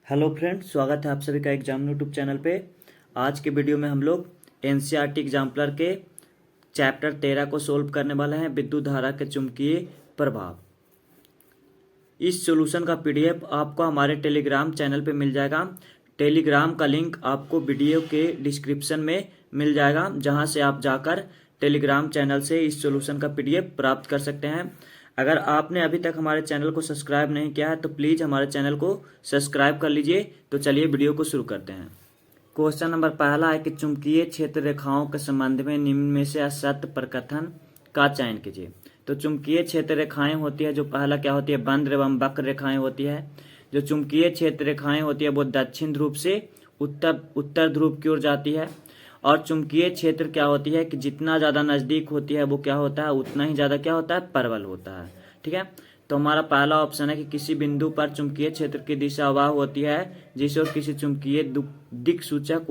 Hello friends, स्वागत है आप सभी का एग्जाम यूट्यूब चैनल पे। आज के वीडियो में हम लोग एनसीईआरटी एग्जाम्पलर के चैप्टर 13 को सोल्व करने वाले हैं, विद्युत धारा के चुंबकीय प्रभाव। इस सॉल्यूशन का पीडीएफ आपको हमारे टेलीग्राम चैनल पे मिल जाएगा। टेलीग्राम का लिंक आपको वीडियो के डिस्क्रिप्शन में मिल जाएगा, जहां से आप जाकर टेलीग्राम चैनल से इस सॉल्यूशन का पीडीएफ प्राप्त कर सकते हैं। अगर आपने अभी तक हमारे चैनल को सब्सक्राइब नहीं किया है तो प्लीज़ हमारे चैनल को सब्सक्राइब कर लीजिए। तो चलिए वीडियो को शुरू करते हैं। क्वेश्चन नंबर पहला है कि चुंबकीय क्षेत्र रेखाओं के संबंध में निम्न में से असत्य प्रकथन का चयन कीजिए। तो चुंबकीय क्षेत्र रेखाएं होती है, जो पहला क्या होती है, बंद एवं वक्र रेखाएं होती है। जो चुंबकीय क्षेत्र रेखाएं होती है वो दक्षिण ध्रुव से उत्तर ध्रुव की ओर जाती है। और चुंबकीय क्षेत्र क्या होती है कि जितना ज्यादा नजदीक होती है वो क्या होता है, उतना ही ज्यादा क्या होता है, प्रबल होता है। ठीक है, तो हमारा पहला ऑप्शन है कि किसी बिंदु पर चुंबकीय क्षेत्र की दिशा वह होती है जिस ओर किसी चुंबकीय दिक् सूचक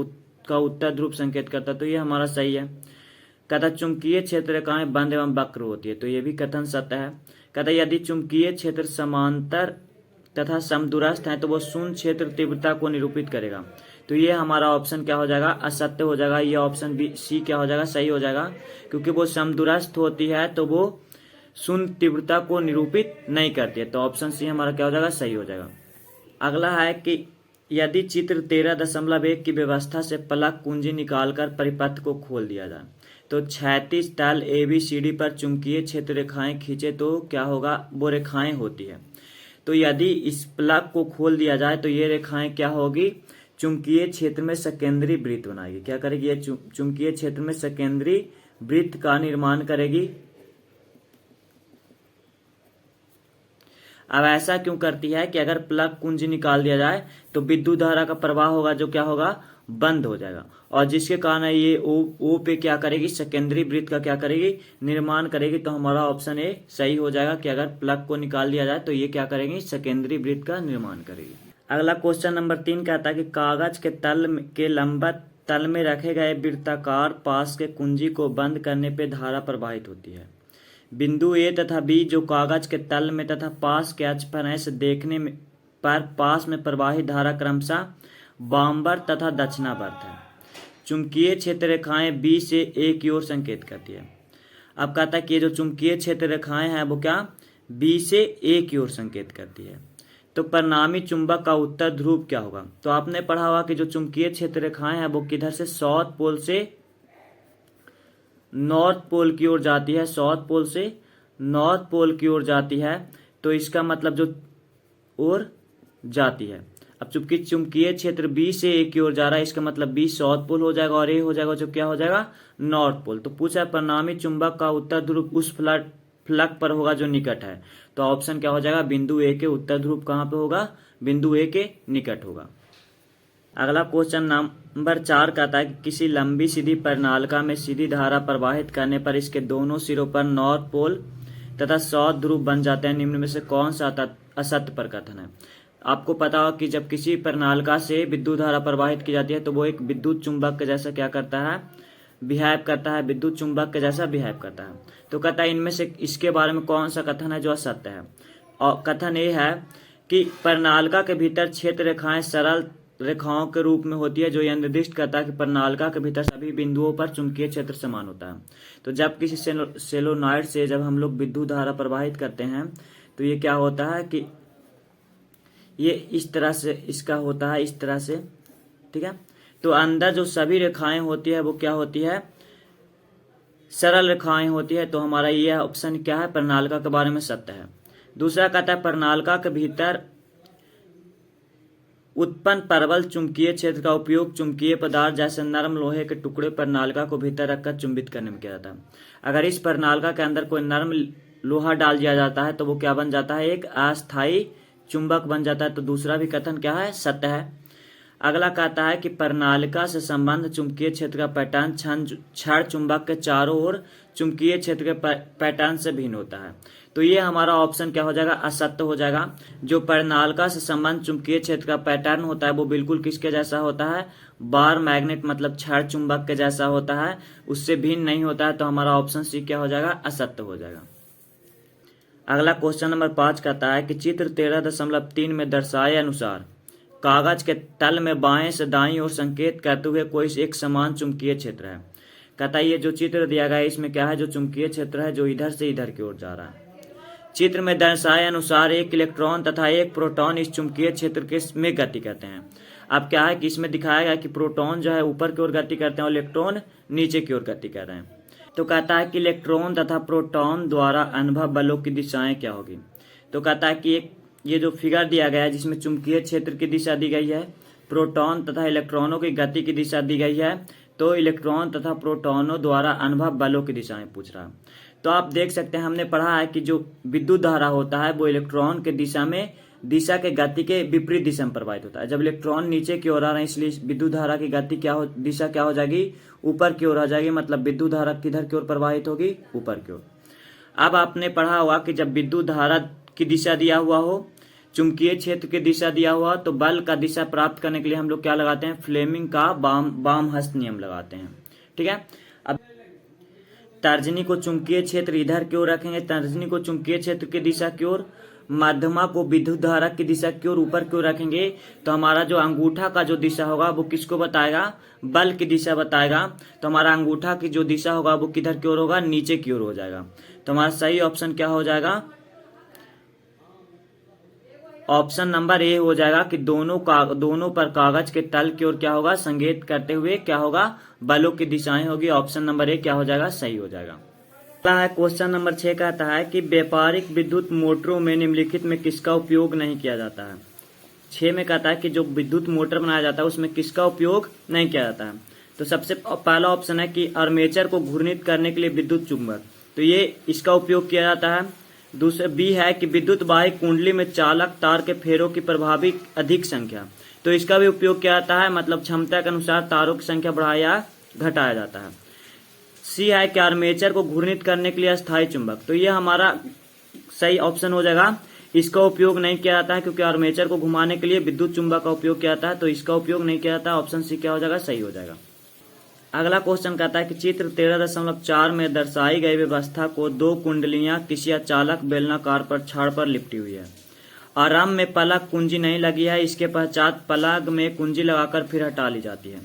का उत्तर ध्रुव संकेत करता है। तो ये हमारा सही है। कहता चुंबकीय क्षेत्र रेखाएं बंद एवं वक्र होती है, तो ये भी कथन सत्य है। कहता यदि चुंबकीय क्षेत्र समांतर तथा समदूरस्थ है तो वो शून्य क्षेत्र तीव्रता को निरूपित करेगा। तो ये हमारा ऑप्शन क्या हो जाएगा, असत्य हो जाएगा। ये ऑप्शन बी सी क्या हो जाएगा, सही हो जाएगा, क्योंकि वो समदूरस्थ होती है तो वो शून्य तीव्रता को निरूपित नहीं करती है। तो ऑप्शन सी हमारा क्या हो जाएगा, सही हो जाएगा। अगला है कि यदि चित्र 13.1 की व्यवस्था से पलक कुंजी निकालकर परिपथ को खोल दिया जाए तो क्षैतिज तल ABCD पर चुंबकीय क्षेत्र रेखाएं खींचे तो क्या होगा, वो रेखाएं होती है। तो यदि इस प्लग को खोल दिया जाए तो ये रेखाएं क्या होगी, चुंबकीय क्षेत्र में सकेंद्री वृत्त बनाएगी। क्या करेगी, ये चुंबकीय क्षेत्र में सकेंद्री वृत्त का निर्माण करेगी। अब ऐसा क्यों करती है कि अगर प्लग कुंजी निकाल दिया जाए तो विद्युत धारा का प्रवाह होगा जो क्या होगा, बंद हो जाएगा, और जिसके कारण ये ओ पे क्या करेगी, सेकेंडरी वृत्त का क्या करेगी, निर्माण करेगी। तो हमारा ऑप्शन ए सही हो जाएगा कि अगर प्लग को निकाल दिया जाए तो ये क्या करेगी, सेकेंडरी वृत्त का निर्माण करेगी। अगला क्वेश्चन नंबर 3 कहता है कि कागज के तल के लंबवत तल में रखे गए वृत्ताकार पास के कुंजी को बंद करने पर धारा प्रवाहित होती है। बिंदु ए तथा बी जो कागज के तल में तथा पास के अक्ष पर से देखने में पर पास में प्रवाहित धारा क्रमशः वामवर्त तथा दक्षिणावर्त है। चुंबकीय क्षेत्र रेखाएं बी से ए की ओर संकेत करती है। अब कहता है कि जो चुंबकीय क्षेत्र रेखाएं हैं वो क्या, बी से ए की ओर संकेत करती है। तो परिणामी चुंबक का उत्तर ध्रुव क्या होगा। तो आपने पढ़ा होगा कि जो चुंबकीय क्षेत्र रेखाएं हैं वो किधर से, साउथ पोल से नॉर्थ पोल की ओर जाती है। साउथ पोल से नॉर्थ पोल की ओर जाती है, तो इसका मतलब जो ओर जाती है। अब चूंकि चुंबकीय क्षेत्र बी से ए की ओर जा रहा है, इसका मतलब बी साउथ पोल हो जाएगा और ए हो जाएगा जो क्या हो जाएगा, नॉर्थ पोल। तो पूछा परिणामी चुंबक का उत्तर ध्रुव उस फ्लक पर होगा जो निकट है। तो ऑप्शन क्या हो जाएगा, बिंदु ए के उत्तर ध्रुव कहाँ पे होगा, बिंदु ए के निकट होगा। अगला क्वेश्चन नंबर 4 कहता है कि किसी लंबी सीधी प्रणालिका में सीधी धारा प्रवाहित करने पर इसके दोनों सिरों पर नॉर्थ पोल तथा साउथ ध्रुव बन जाते हैं। निम्न में से कौन सा असत्य प्रकथन है। आपको पता हो कि जब किसी प्रणालिका से विद्युत धारा प्रवाहित की जाती है तो वो एक विद्युत चुंबक के जैसा क्या करता है, बिहेव करता है, विद्युत चुंबक के जैसा बिहेव करता है। तो कहता है इनमें से इसके बारे में कौन सा कथन है जो असत्य है। और कथन ये है कि प्रणालिका के भीतर क्षेत्र रेखाएं सरल रेखाओं के रूप में होती है, जो यह निर्दिष्ट करता है कि प्रणालिका के भीतर सभी बिंदुओं पर चुंबकीय क्षेत्र समान होता है। तो जब किसी सोलेनॉइड से जब हम लोग विद्युत धारा प्रवाहित करते हैं तो ये क्या होता है कि ये इस तरह से इसका होता है, इस तरह से। ठीक है, तो अंदर जो सभी रेखाएं होती है वो क्या होती है, सरल रेखाएं होती है। तो हमारा ये ऑप्शन क्या है, प्रणालिका के बारे में सत्य है। दूसरा कहता है प्रणालिका के भीतर उत्पन्न प्रबल चुंबकीय क्षेत्र का उपयोग चुंबकीय पदार्थ जैसे नरम लोहे के टुकड़े प्रणालिका को भीतर रखकर चुंबित करने में किया जाता है। अगर इस प्रणालिका के अंदर कोई नरम लोहा डाल दिया जाता है तो वो क्या बन जाता है, एक अस्थायी चुंबक बन जाता है। तो दूसरा भी कथन क्या है, सत्य है। अगला कहता है कि प्रणालिका से संबंध चुंबकीय क्षेत्र का पैटर्न क्षण चुंबक के चारों ओर चुंबकीय क्षेत्र के पैटर्न से भिन्न होता है। तो ये हमारा ऑप्शन क्या हो जाएगा, असत्य हो जाएगा। जो प्रणालिका से संबंध चुंबकीय क्षेत्र का पैटर्न होता है वो बिल्कुल किसके जैसा होता है, बार मैग्नेट मतलब क्षण चुंबक के जैसा होता है, उससे भिन्न नहीं होता है। तो हमारा ऑप्शन सी क्या हो जाएगा, असत्य हो जाएगा। अगला क्वेश्चन नंबर 5 कहता है कि चित्र 13.3 में दर्शाए अनुसार कागज के तल में बाएं से दाईं ओर संकेत करते हुए कोई एक समान चुंबकीय क्षेत्र है। कहता है ये जो चित्र दिया गया है इसमें क्या है, जो चुंबकीय क्षेत्र है जो इधर से इधर की ओर जा रहा है। चित्र में दर्शाए अनुसार एक इलेक्ट्रॉन तथा एक प्रोटॉन इस चुंबकीय क्षेत्र के में गति करते हैं। अब क्या है कि इसमें दिखाया गया कि प्रोटॉन जो है ऊपर की ओर गति करते हैं और इलेक्ट्रॉन नीचे की ओर गति कर रहे हैं। तो कहता है कि इलेक्ट्रॉन तथा प्रोटॉन द्वारा अनुभव बलों की दिशाएं क्या होगी। तो कहता है कि एक ये जो फिगर दिया गया है जिसमें चुंबकीय क्षेत्र की दिशा दी गई है, प्रोटॉन तथा इलेक्ट्रॉनों की गति की दिशा दी गई है, तो इलेक्ट्रॉन तथा प्रोटॉनों द्वारा अनुभव बलों की दिशाएं पूछ रहा है। तो आप देख सकते हैं हमने पढ़ा है कि जो विद्युत धारा होता है वो इलेक्ट्रॉन के दिशा के गति के विपरीत दिशा में प्रवाहित होता है। जब इलेक्ट्रॉन नीचे की ओर आ रहे हैं इसलिए विद्युत धारा की गति दिशा क्या हो जाएगी, ऊपर की ओर आ जाएगी। मतलब विद्युत धारा किधर की ओर प्रवाहित होगी, ऊपर की ओर। अब आपने पढ़ा होगा कि जब विद्युत धारा की दिशा दिया हुआ हो, चुंबकीय क्षेत्र की दिशा दिया हुआ, तो बल का दिशा प्राप्त करने के लिए हम लोग क्या लगाते हैं, फ्लेमिंग का बाम हस्त नियम लगाते हैं। ठीक है। अब तर्जनी को चुंबकीय क्षेत्र इधर की ओर रखेंगे, तर्जनी को चुंबकीय क्षेत्र की दिशा की ओर, मध्यमा को विद्युत धारा की दिशा की ओर ऊपर की ओर रखेंगे, तो हमारा जो अंगूठा का जो दिशा होगा वो किसको बताएगा, बल की दिशा बताएगा। तो हमारा अंगूठा की जो दिशा होगा वो किधर की ओर होगा, नीचे की ओर हो जाएगा। तो हमारा सही ऑप्शन क्या हो जाएगा, ऑप्शन नंबर ए हो जाएगा कि दोनों पर कागज के तल की ओर क्या होगा, संकेत करते हुए क्या होगा, बलों की दिशाएं होगी। ऑप्शन नंबर ए क्या हो जाएगा, सही हो जाएगा। क्वेश्चन नंबर 6 कहता है कि व्यापारिक विद्युत मोटरों में निम्नलिखित में किसका उपयोग नहीं किया जाता है। 6 में कहता है कि जो विद्युत मोटर बनाया जाता है उसमें किसका उपयोग नहीं किया जाता है। तो सबसे पहला ऑप्शन है कि आर्मेचर को घूर्णित करने के लिए विद्युत चुंबक, तो ये इसका उपयोग किया जाता है। दूसरा बी है कि विद्युत वाही कुंडली में चालक तार के फेरों की प्रभावी अधिक संख्या, तो इसका भी उपयोग किया जाता है। मतलब क्षमता के अनुसार तारों की संख्या बढ़ाया या घटाया जाता है। सी है कि आर्मेचर को घूर्णित करने के लिए अस्थायी चुंबक, तो ये हमारा सही ऑप्शन हो जाएगा। इसका उपयोग नहीं किया जाता है क्योंकि आर्मेचर को घुमाने के लिए विद्युत चुंबक का उपयोग किया जाता है, तो इसका उपयोग नहीं किया जाता। ऑप्शन सी क्या हो जाएगा, सही हो जाएगा। अगला क्वेश्चन कहता है कि चित्र 13.4 में दर्शाई गई व्यवस्था को 2 कुंडलियां किसी अचालक बेलनाकार पर छाड़ पर लिपटी हुई है। आरंभ में पलक कुंजी नहीं लगी है, इसके पश्चात पलक में कुंजी लगाकर फिर हटा ली जाती है।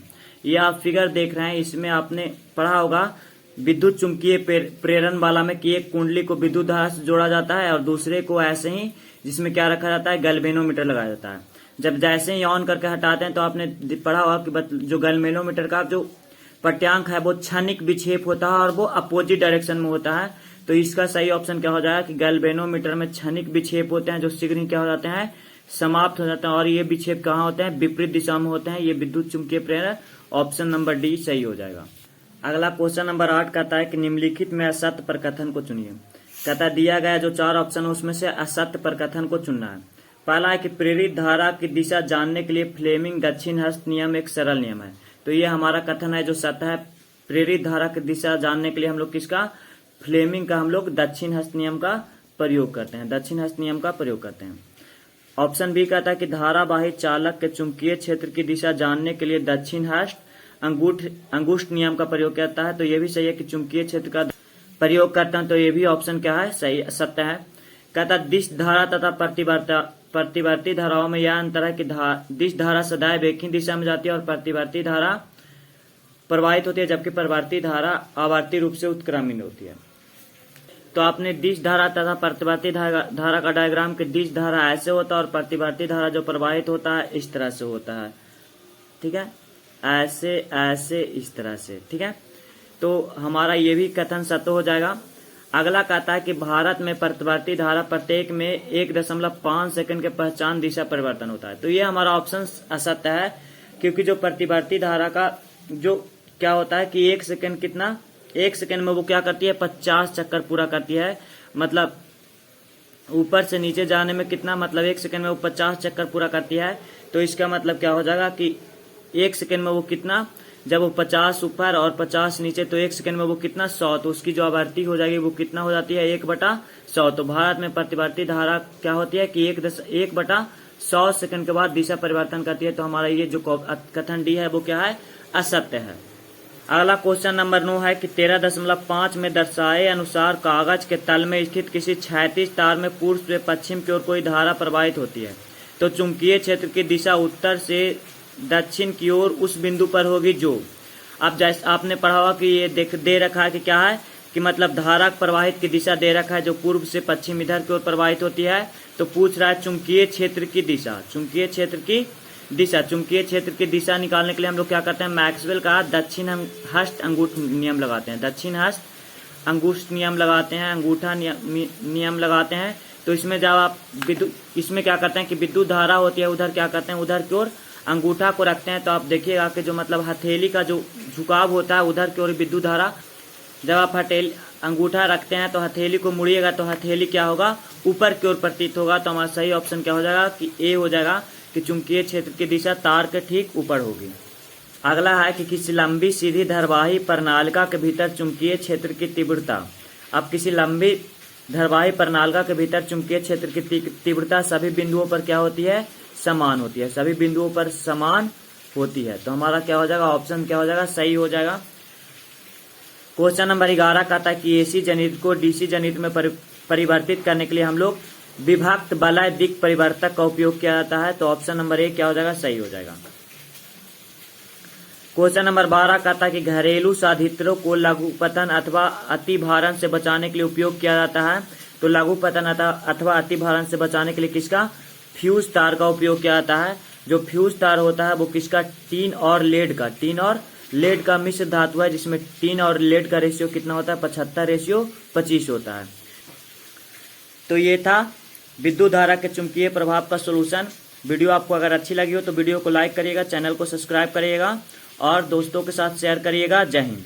यह आप फिगर देख रहे हैं, इसमें आपने पढ़ा होगा विद्युत चुंबकीय प्रेरण वाला में कि एक कुंडली को विद्युत धारा से जोड़ा जाता है और दूसरे को ऐसे ही, जिसमें क्या रखा जाता है, गैल्वेनोमीटर लगाया जाता है। जब जैसे ही ऑन करके हटाते हैं तो आपने पढ़ा होगा कि जो गैल्वेनोमीटर का जो पट्यांक है वो क्षणिक विक्षेप होता है और वो अपोजिट डायरेक्शन में होता है। तो इसका सही ऑप्शन क्या हो जाएगा कि गैल्वेनोमीटर में क्षणिक विक्षेप होते हैं जो शीघ्र ही क्या हो जाते हैं, समाप्त हो जाते हैं। और ये विक्षेप कहाँ होते हैं, विपरीत दिशा में होते हैं। ये विद्युत चुंबकीय प्रेरण, ऑप्शन नंबर डी सही हो जाएगा। अगला क्वेश्चन नंबर 8 कहता है कि निम्नलिखित में असत्य पर कथन को चुनिए। कहता है दिया गया जो 4 ऑप्शन है उसमें से असत्य पर कथन को चुनना है। पहला है कि प्रेरित धारा की दिशा जानने के लिए फ्लेमिंग दक्षिण हस्त नियम एक सरल नियम है, तो ये हमारा कथन है जो सत्य है। प्रेरित धारा की दिशा जानने के लिए हम लोग किसका, फ्लेमिंग का हम लोग दक्षिण हस्त नियम का प्रयोग करते हैं, दक्षिण हस्त नियम का प्रयोग करते हैं। ऑप्शन बी कहता है कि धारावाही चालक के चुंबकीय क्षेत्र की दिशा जानने के लिए दक्षिण हस्त अंगुष्ठ नियम का प्रयोग करता है, तो ये भी सही है कि चुंबकीय क्षेत्र का प्रयोग करता है, तो ये भी ऑप्शन क्या है, सही सत्य है। कहता दिश धारा तथा प्रतिवर्ती धाराओं में यह अंतर है कि दिश धारा सदैव एक ही दिशा में जाती है और प्रतिवर्ती धारा प्रवाहित होती है, जबकि परिवर्ती धारा आवर्ती रूप से उत्क्रमित होती है। तो आपने दिश धारा तथा प्रतिवर्ती धारा का डायग्राम कि दिश धारा ऐसे होता है और प्रतिवर्ती धारा जो प्रवाहित होता है इस तरह से होता है। ठीक है, ऐसे ऐसे इस तरह से। ठीक है, तो हमारा ये भी कथन सत्य हो जाएगा। अगला कहता है कि भारत में प्रतिवर्ती धारा प्रत्येक में 1.5 सेकंड के पहचान दिशा परिवर्तन होता है, तो ये हमारा ऑप्शन असत्य है क्योंकि जो प्रतिवर्ती धारा का जो क्या होता है कि 1 सेकंड कितना, 1 सेकंड में वो क्या करती है, 50 चक्कर पूरा करती है। मतलब ऊपर से नीचे जाने में कितना, मतलब 1 सेकंड में वो 50 चक्कर पूरा करती है। तो इसका मतलब क्या हो जाएगा कि 1 सेकंड में वो कितना, जब वो 50 ऊपर और 50 नीचे, तो 1 सेकंड में वो कितना, 100, तो उसकी जो आवर्ती हो जाएगी वो कितना हो जाती है, 1/100। तो भारत में प्रतिवर्ती धारा क्या होती है कि 1/100 सेकंड के बाद दिशा परिवर्तन करती है। तो हमारा ये जो कथन डी है वो क्या है, असत्य है। अगला क्वेश्चन नंबर 9 है कि 13.5 में दर्शाए अनुसार कागज के तल में स्थित किसी क्षैतिज तार में पूर्व से पश्चिम की ओर कोई धारा प्रवाहित होती है। तो चुंबकीय क्षेत्र की दिशा उत्तर से दक्षिण की ओर उस बिंदु पर होगी जो, अब जैसे आपने पढ़ा होगा कि ये दे रखा है कि क्या है कि मतलब धारा प्रवाहित की दिशा दे रखा है जो पूर्व से पश्चिम इधर की ओर प्रवाहित होती है। तो पूछ रहा है चुंबकीय क्षेत्र की दिशा, चुंबकीय क्षेत्र की दिशा, चुंबकीय क्षेत्र की दिशा निकालने के लिए हम लोग क्या करते हैं, मैक्सवेल का दक्षिण हस्त अंगूठ नियम लगाते हैं, दक्षिण हस्त अंगूठ नियम लगाते हैं, अंगूठा नियम लगाते हैं। तो इसमें जब आप इसमें क्या करते हैं कि विद्युत धारा होती है उधर क्या करते हैं, उधर की ओर अंगूठा को रखते हैं। तो आप देखिएगा कि जो मतलब हथेली का जो झुकाव होता है उधर की ओर विद्युत धारा, जब आप अंगूठा रखते हैं तो हथेली को मुड़िएगा तो हथेली क्या होगा, ऊपर की ओर प्रतीत होगा। तो हमारा सही ऑप्शन क्या हो जाएगा कि ए हो जाएगा कि चुंबकीय क्षेत्र की दिशा तार के ठीक ऊपर होगी। अगला है कि किसी लंबी सीधी धारावाही प्रणालिका के भीतर चुंबकीय क्षेत्र की तीव्रता। अब किसी लंबी धारावाही प्रणालिका के भीतर चुंबकीय क्षेत्र की तीव्रता सभी बिंदुओं पर क्या होती है, समान होती है, सभी बिंदुओं पर समान होती है। तो हमारा क्या हो जाएगा, ऑप्शन क्या हो जाएगा, सही हो जाएगा। क्वेश्चन नंबर 11 कहता है कि एसी जनित्र को डीसी जनित्र में परिवर्तित करने के लिए हम लोग विभक्त वलय दिक् परिवर्तक का उपयोग किया जाता है। तो ऑप्शन नंबर ए क्या हो जाएगा, सही हो जाएगा। क्वेश्चन नंबर 12 कहता है कि घरेलू साधित्रों को लघुपतन अथवा अतिभारण से बचाने के लिए उपयोग किया जाता है। तो लघुपतन अथवा अतिभारण से बचाने के लिए किसका, फ्यूज तार का उपयोग किया जाता है। जो फ्यूज तार होता है वो किसका, टीन और लेड का मिश्र धातु है, जिसमें टीन और लेड का रेशियो कितना होता है, 75:25 होता है। तो ये था विद्युत धारा के चुंबकीय प्रभाव का सॉल्यूशन। वीडियो आपको अगर अच्छी लगी हो तो वीडियो को लाइक करिएगा, चैनल को सब्सक्राइब करिएगा और दोस्तों के साथ शेयर करिएगा। जय हिंद।